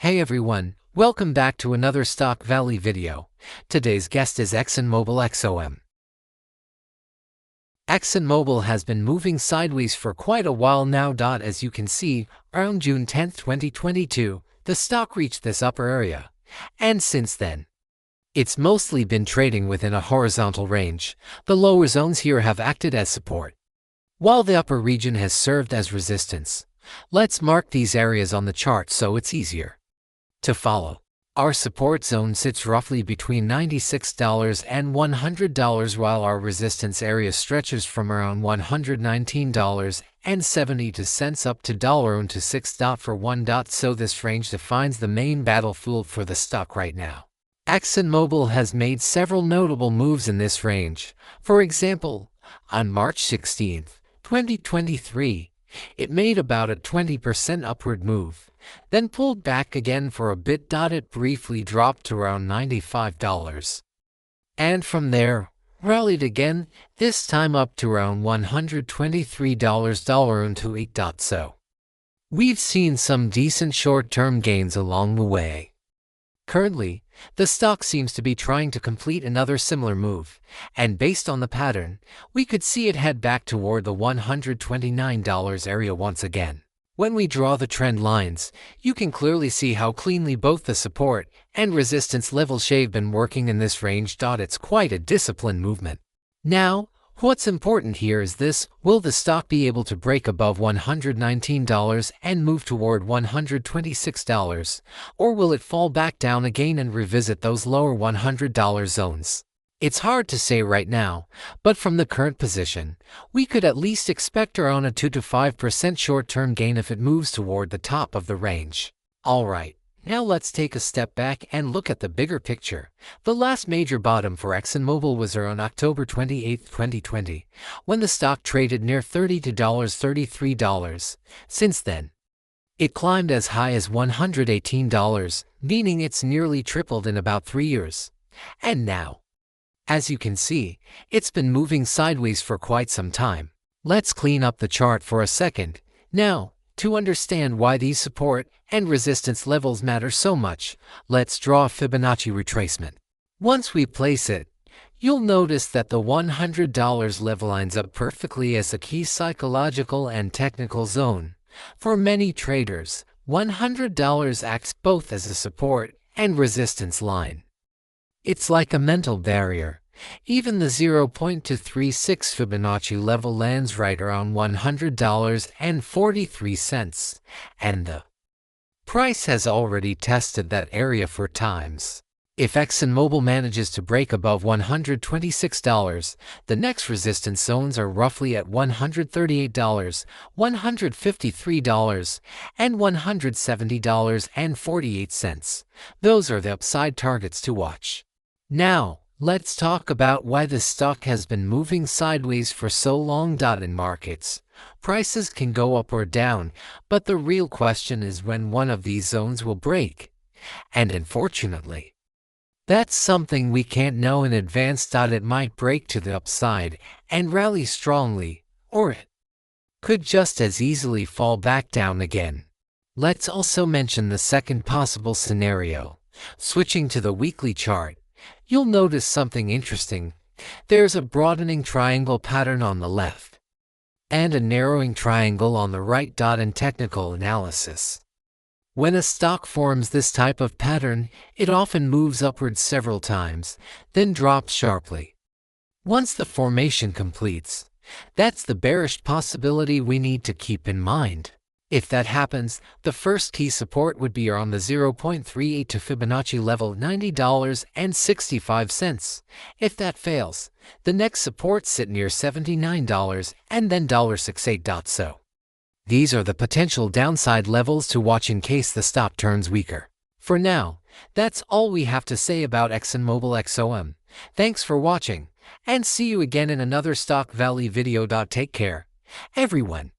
Hey everyone, welcome back to another Stock Valley video. Today's guest is Exxon Mobil XOM. Exxon Mobil has been moving sideways for quite a while now. As you can see, around June 10, 2022, the stock reached this upper area. And since then, it's mostly been trading within a horizontal range. The lower zones here have acted as support, while the upper region has served as resistance. Let's mark these areas on the chart so it's easier to follow. Our support zone sits roughly between $96 and $100, while our resistance area stretches from around $119.70 up to $1.06 for $1. So this range defines the main battlefield for the stock right now. Exxon Mobil has made several notable moves in this range. For example, on March 16, 2023, it made about a 20% upward move, then pulled back again for a bit. It briefly dropped to around $95. And from there, rallied again, this time up to around $123 into $8. So we've seen some decent short-term gains along the way. Currently, the stock seems to be trying to complete another similar move, and based on the pattern, we could see it head back toward the $129 area once again. When we draw the trend lines, you can clearly see how cleanly both the support and resistance levels have been working in this range. It's quite a disciplined movement. Now, what's important here is this: will the stock be able to break above $119 and move toward $126, or will it fall back down again and revisit those lower $100 zones? It's hard to say right now, but from the current position, we could at least expect around a 2 to 5% short-term gain if it moves toward the top of the range. Alright, now let's take a step back and look at the bigger picture. The last major bottom for Exxon Mobil was around October 28, 2020, when the stock traded near $33. Since then, it climbed as high as $118, meaning it's nearly tripled in about 3 years. And now, as you can see, it's been moving sideways for quite some time. Let's clean up the chart for a second. Now, to understand why these support and resistance levels matter so much, let's draw a Fibonacci retracement. Once we place it, you'll notice that the $100 level lines up perfectly as a key psychological and technical zone. For many traders, $100 acts both as a support and resistance line. It's like a mental barrier. Even the 0.236 Fibonacci level lands right around $100.43, and the price has already tested that area 4 times. If Exxon Mobil manages to break above $126, the next resistance zones are roughly at $138, $153, and $170.48. Those are the upside targets to watch. Now, let's talk about why the stock has been moving sideways for so long. In markets, prices can go up or down, but the real question is when one of these zones will break. And unfortunately, that's something we can't know in advance. It might break to the upside and rally strongly, or it could just as easily fall back down again. Let's also mention the second possible scenario. Switching to the weekly chart, you'll notice something interesting. There's a broadening triangle pattern on the left and a narrowing triangle on the right. In technical analysis, when a stock forms this type of pattern, it often moves upwards several times, then drops sharply. Once the formation completes, that's the bearish possibility we need to keep in mind. If that happens, the first key support would be around the 0.38 to Fibonacci level $90.65. If that fails, the next support sit near $79 and then $68. So these are the potential downside levels to watch in case the stock turns weaker. For now, that's all we have to say about Exxon Mobil XOM. Thanks for watching, and see you again in another Stock Valley video. Take care, everyone.